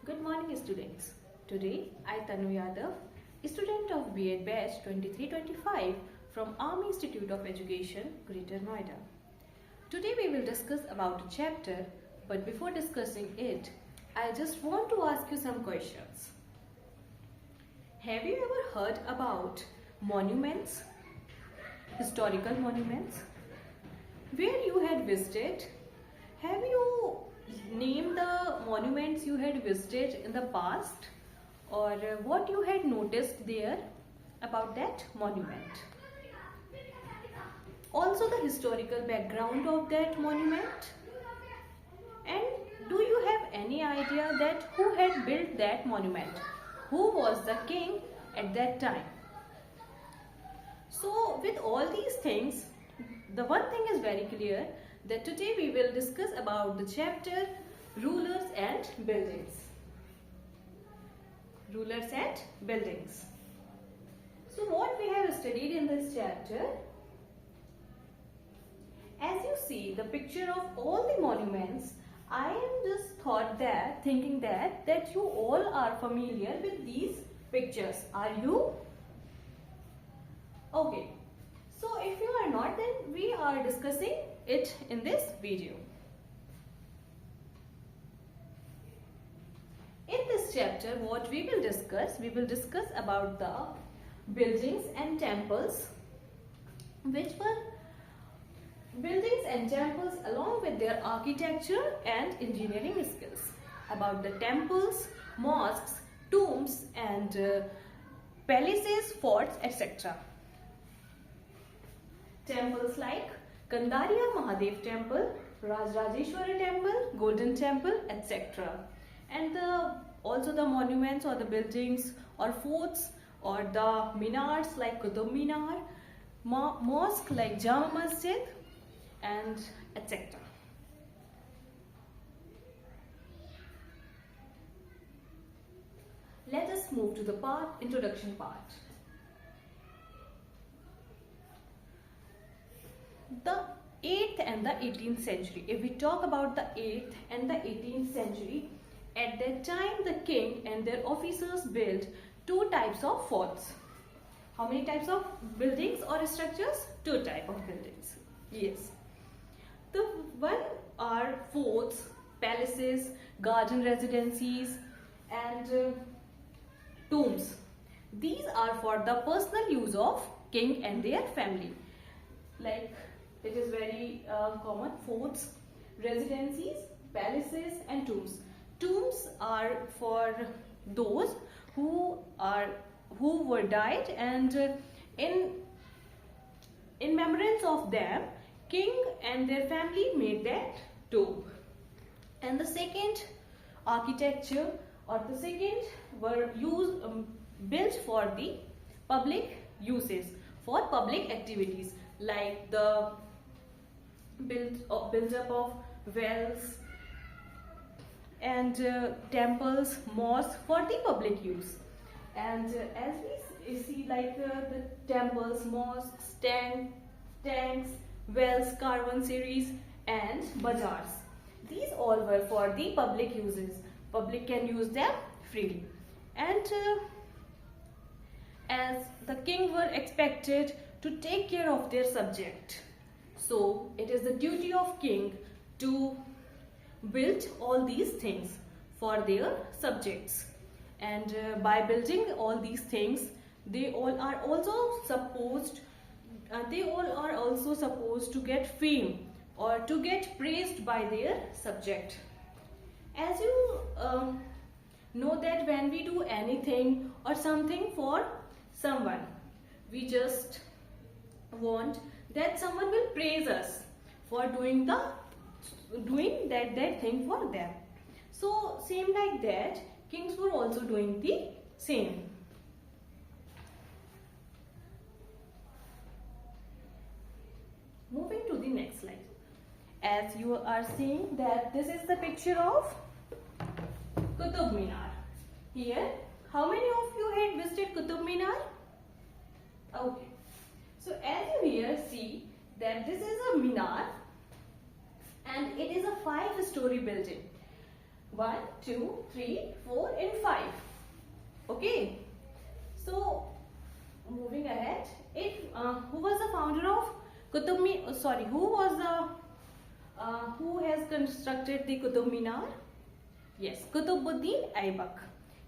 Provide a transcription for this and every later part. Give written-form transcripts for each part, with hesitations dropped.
Good morning students. Today I Tanu Yadav, student of B.Ed batch 23-25 from Army Institute of Education, Greater Noida. Today we will discuss about a chapter, but before discussing it, I just want to ask you some questions. Have you ever heard about monuments, historical monuments? Where you had visited? Have you named the monuments you had visited in the past, or what you had noticed there about that monument? Also the historical background of that monument. And do you have any idea that who had built that monument? Who was the king at that time? So with all these things, the one thing is very clear that today we will discuss about the chapter Rulers and Buildings. Rulers and Buildings. So what we have studied in this chapter, as you see the picture of all the monuments, I am just thinking that you all are familiar with these pictures. Are you? Okay. So if you are not, then we are discussing it in this video. In this chapter, what we will discuss about the buildings and temples, which were buildings and temples along with their architecture and engineering skills, about the temples, mosques, tombs and palaces, forts, etc. Temples like Kandariya Mahadev Temple, Rajrajeshwari Temple, Golden Temple, etc. And also the monuments or the buildings or forts or the minars like Qutub Minar, mosque like Jama Masjid and etc. Let us move to the introduction part. The 8th and the 18th century. If we talk about the 8th and the 18th century, at that time the king and their officers built two types of forts. How many types of buildings or structures? Two types of buildings. Yes. The one are forts, palaces, garden residencies and tombs. These are for the personal use of king and their family. Like it is very common, forts, residencies, palaces and tombs. Tombs are for those who were died, and in remembrance of them, king and their family made that tomb. And the second architecture or the second were built for the public uses, for public activities like the build up of wells and temples, mosques for the public use. And as we see, like the temples, mosques, tanks, wells, caravansaries and bazaars, these all were for the public uses. Public can use them freely. And as the king were expected to take care of their subject, so it is the duty of king to build all these things for their subjects. And by building all these things, they all are also supposed to get fame or to get praised by their subject. As you know that when we do anything or something for someone, we just want that someone will praise us for doing that thing for them. So same like that, kings were also doing the same. Moving to the next slide. As you are seeing that this is the picture of Qutub Minar. Here, how many of you had visited Qutub Minar? Okay. So as you here see that this is a minar and it is a 5-story building. 1, 2, 3, 4 and 5. Okay. So moving ahead, who was the founder of who has constructed the Qutub Minar? Yes, Qutbuddin Aibak.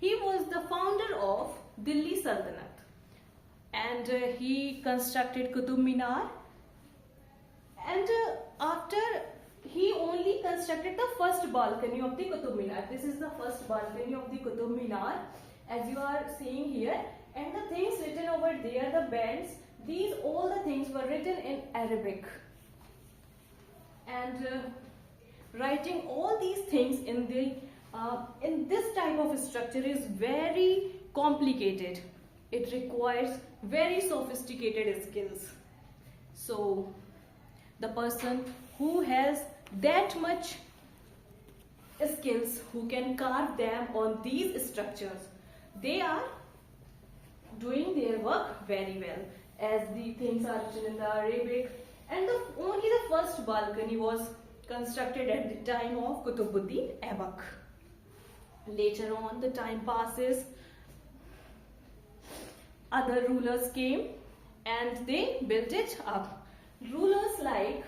He was the founder of Delhi Sultanate, and he constructed Qutub Minar. And after he only constructed the first balcony of the Qutub Minar. This is the first balcony of the Qutub Minar, as you are seeing here. And the things written over there, the bands, all the things were written in Arabic. And writing all these things in this type of structure is very complicated. It requires very sophisticated skills. So the person who has that much skills, who can carve them on these structures, they are doing their work very well, as the things are written in the Arabic. And only the first balcony was constructed at the time of Qutbuddin Aibak. Later on, the time passes, other rulers came and they built it up. Rulers like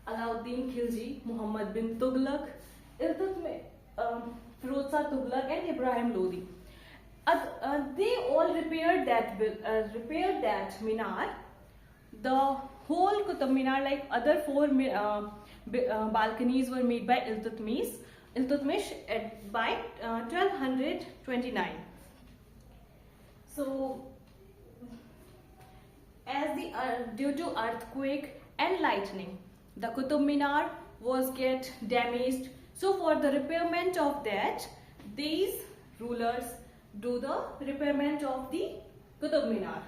Alauddin Khilji, Muhammad bin Tughlaq, Firozshah Tughlaq and Ibrahim Lodi. They all repaired that minar. The whole Qutub Minar, like other 4 balconies, were made by Iltutmish by 1229. So, due to earthquake and lightning, the Qutub Minar was get damaged. So for the repairment of that, these rulers do the repairment of the Qutub Minar.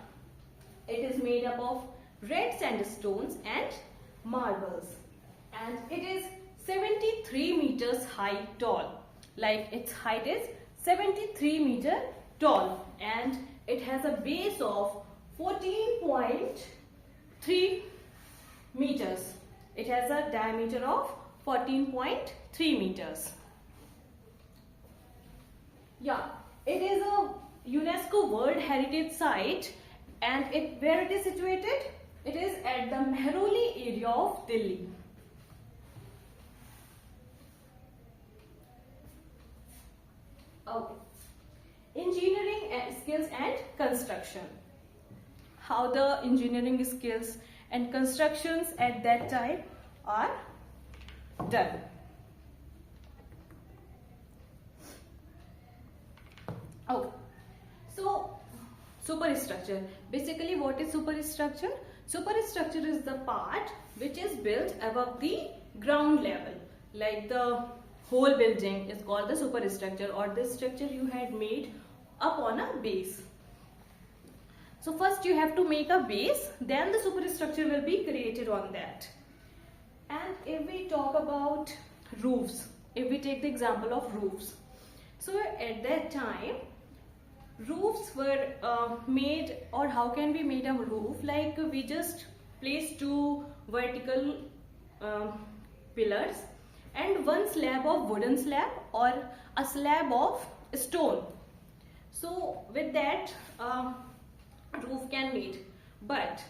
It is made up of red sandstones and marbles, and it is 73 meters high tall. Like its height is 73 meters tall, and it has a base of 14.3 meters. It has a diameter of 14.3 meters. Yeah, it is a UNESCO World Heritage Site, and where it is situated? It is at the Mehrauli area of Delhi. Okay. Engineering and skills and construction. How the engineering skills and constructions at that time are done. Okay. So, superstructure. Basically, what is superstructure? Superstructure is the part which is built above the ground level. Like the whole building is called the superstructure, or this structure you had made up on a base. So first you have to make a base, then the superstructure will be created on that. And if we talk about roofs, if we take the example of roofs, so at that time roofs were made, or how can we make a roof? Like we just place 2 vertical pillars and 1 slab of wooden slab or a slab of stone. So with that roof can made. But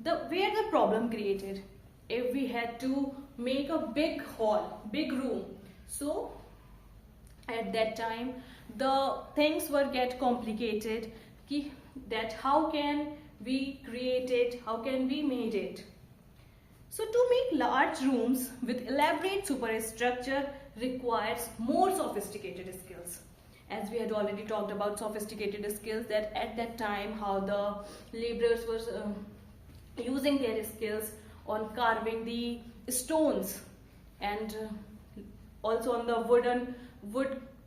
where the problem created, if we had to make a big hall, big room, so at that time the things were get complicated, that how can we create it, how can we made it. So to make large rooms with elaborate superstructure requires more sophisticated skills. As we had already talked about sophisticated skills, that at that time how the laborers were using their skills on carving the stones and also on the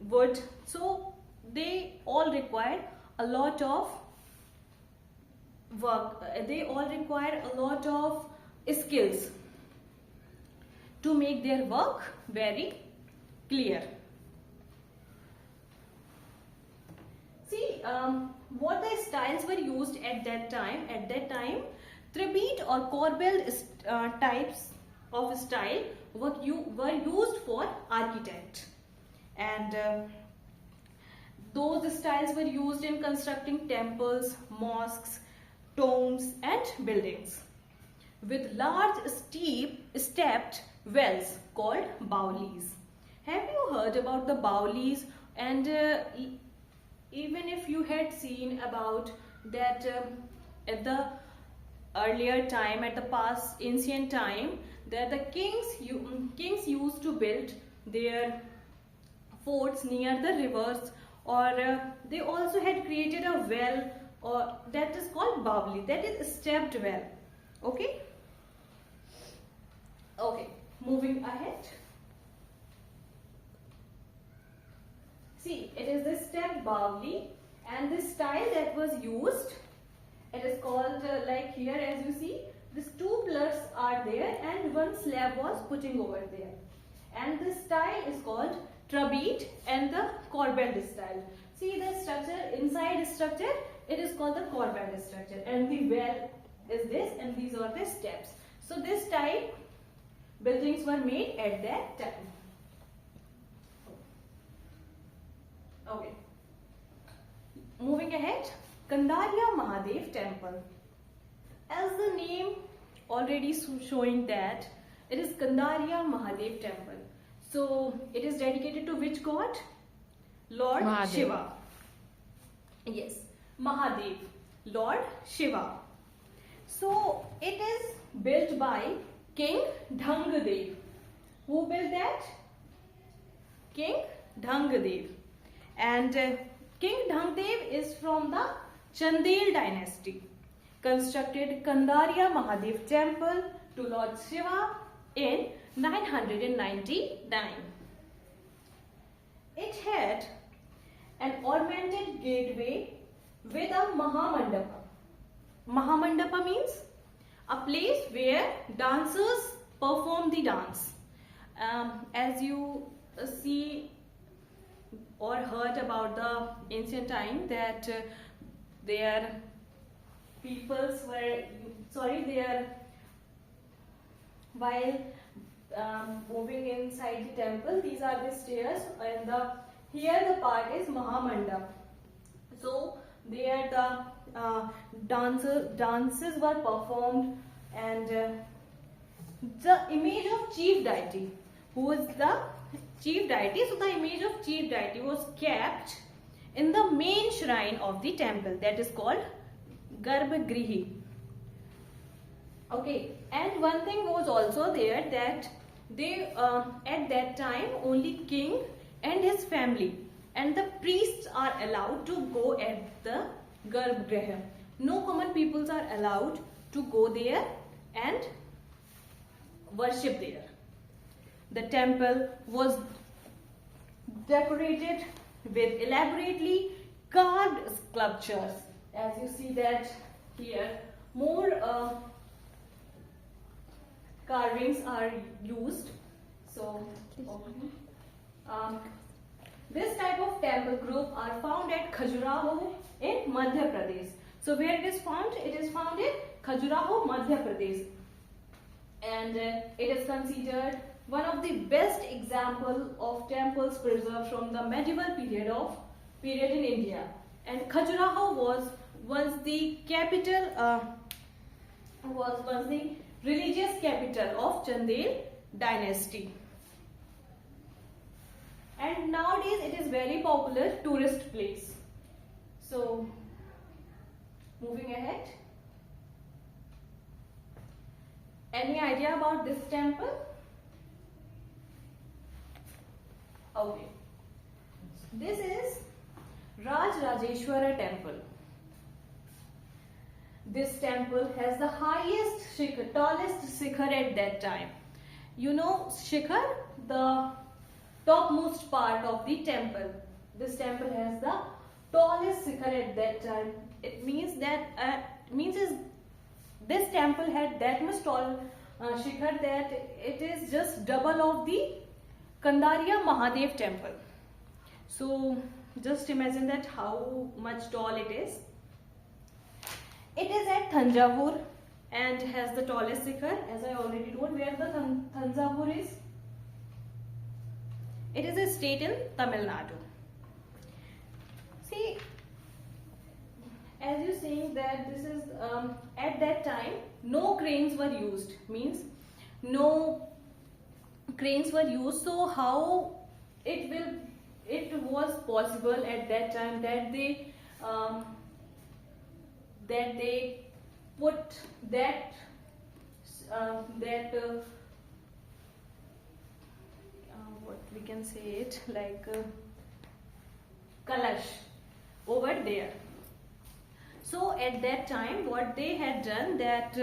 wood. So they all require a lot of work. They all require a lot of skills to make their work very clear. See, what the styles were used at that time? At that time, Tribute or corbelled types of style were used for architect. and those styles were used in constructing temples, mosques, tombs and buildings with large stepped wells called baulis. Have you heard about the baulis? And even if you had seen about that at the earlier time, at the past ancient time, that the kings used to build their forts near the rivers, or they also had created a well, or that is called bauli, that is stepped well. Okay. Okay, moving ahead. See, it is the stepped bauli, and the style that was used, it is called like here as you see, these two pillars are there and one slab was putting over there, and the style is called trabit and the corbelled style. See the structure, inside structure, it is called the corbelled structure, and the well is this, and these are the steps. So this type buildings were made at that time. Okay. Moving ahead, Kandaria Mahadev Temple. As the name already showing that it is Kandaria Mahadev Temple. So it is dedicated to which god? Lord Mahadev. Shiva. Yes, Mahadev, Lord Shiva. So it is built by King Dhangadev. Who built that? King Dhangadev. And King Dhangadev is from the Chandel dynasty. Constructed Kandaria Mahadev Temple to Lord Shiva in 999. It had an ornamented gateway with a Mahamandapa. Mahamandapa means a place where dancers perform the dance. As you see or heard about the ancient time, that their peoples were, while moving inside the temple, these are the stairs, and here the part is Mahamandap. So there the dances were performed, and the image of chief deity, who is the chief deity, so the image of chief deity was kept in the main shrine of the temple, that is called Garbhagrihi. Okay, and one thing was also there, that they at that time only king and his family and the priests are allowed to go at the Garbhagriha. No common peoples are allowed to go there and worship there. The temple was decorated with elaborately carved sculptures. As you see that here, more carvings are used. So this type of temple group are found at Khajuraho in Madhya Pradesh. So where it is found? It is found in Khajuraho, Madhya Pradesh, and it is considered one of the best example of temples preserved from the medieval period in India. And Khajuraho was once the capital, religious capital of Chandel dynasty. And nowadays it is very popular tourist place. So moving ahead, any idea about this temple? Okay, this is Rajrajeshwara temple. This temple has the highest shikhar, tallest shikhar at that time. You know shikhar, the topmost part of the temple. This temple has the tallest shikhar at that time. It means that this temple had that much tall shikhar that it is just double of the Kandaria Mahadev temple. So just imagine that how much tall it is. It is at Thanjavur and has the tallest shikhar, as I already told. Where the Thanjavur is? It is a state in Tamil Nadu. See, as you saying that this is at that time no cranes were used, means no cranes were used. So how it was possible at that time that they put that what we can say it like kalash over there. So at that time what they had done that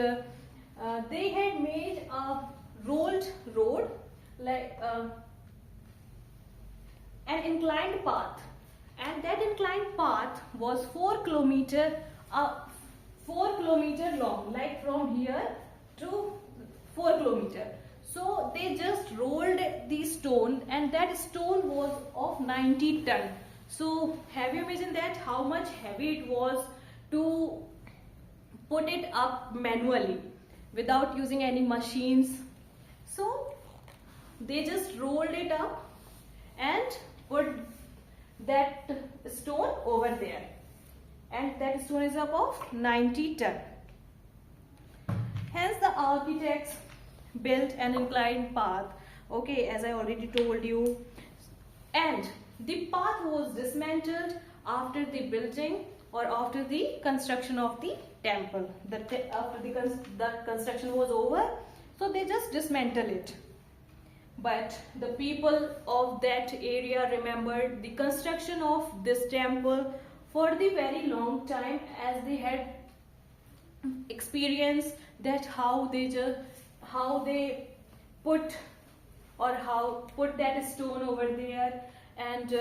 they had made a rolled road, like an inclined path, and that inclined path was 4 kilometer long, like from here to 4 kilometer. So they just rolled the stone, and that stone was of 90 ton. So have you imagined that how much heavy it was to put it up manually without using any machines. So they just rolled it up and put that stone over there, and that stone is above 90 ton. Hence the architects built an inclined path, okay, as I already told you, and the path was dismantled after the building or after the construction of the temple. After the construction was over, so they just dismantled it. But the people of that area remembered the construction of this temple for the very long time, as they had experienced that how they put that stone over there, and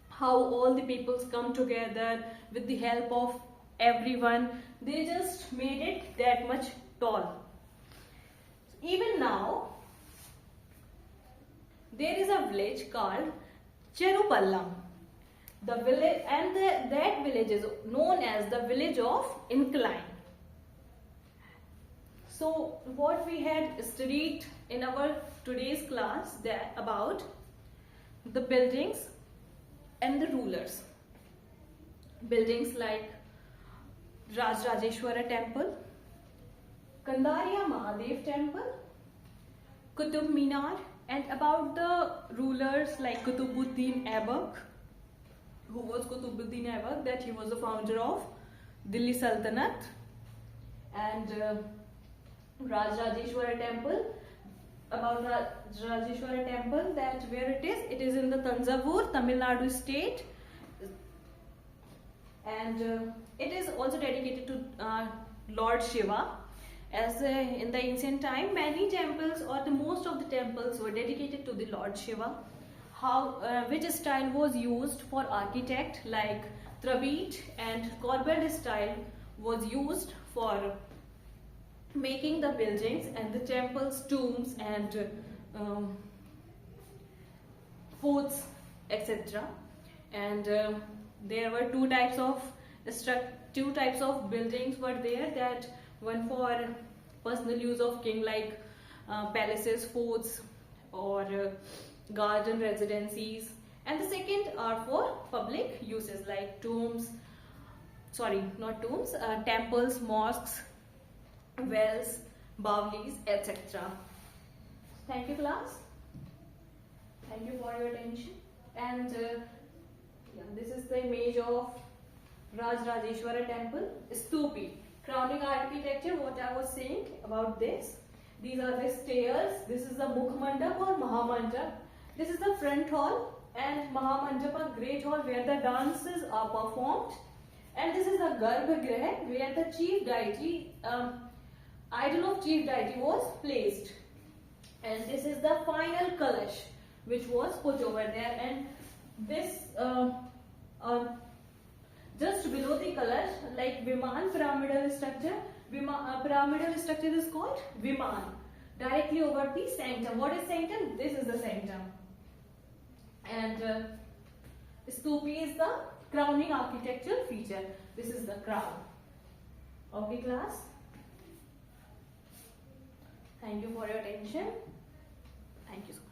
how all the peoples come together with the help of everyone. They just made it that much tall. Even now there is a village called Cherupallam. The village, and that village is known as the village of incline. So what we had studied in our today's class that about the buildings and the rulers. Buildings like Rajrajeshwara temple, Kandaria Mahadev temple, Qutub Minar, and about the rulers like Qutubuddin Aibak. Who was Qutubuddin Aibak? That he was the founder of Delhi Sultanate. And Rajrajeshwara temple, about Rajrajeshwara temple, that where it is in the Tanjavur, Tamil Nadu state, and it is also dedicated to Lord Shiva. As in the ancient time, many temples or the most of the temples were dedicated to the Lord Shiva. Which style was used for architect, like Dravid and Corbett style was used for making the buildings and the temples, tombs and forts, etc. And there were two types of buildings were there, that one for personal use of king, like palaces, forts, or garden residencies, and the second are for public uses like temples, mosques, wells, bawlis, etc. Thank you, class. Thank you for your attention. And this is the image of Rajrajeshwara temple, Stupi, crowning architecture. What I was saying about this, these are the stairs. This is the Mukh Mandap or Mahamandap. This is the front hall, and Mahamandapa, great hall, where the dances are performed. And this is the Garbhagriha, where the chief deity, idol of chief deity was placed. And this is the final kalash which was put over there. And this just below the kalash, like Viman, pyramidal structure. Pyramidal structure is called Viman. Directly over the sanctum. What is sanctum? This is the sanctum. And Stupi is the crowning architectural feature. This is the crown. Okay, class? Thank you for your attention. Thank you so much.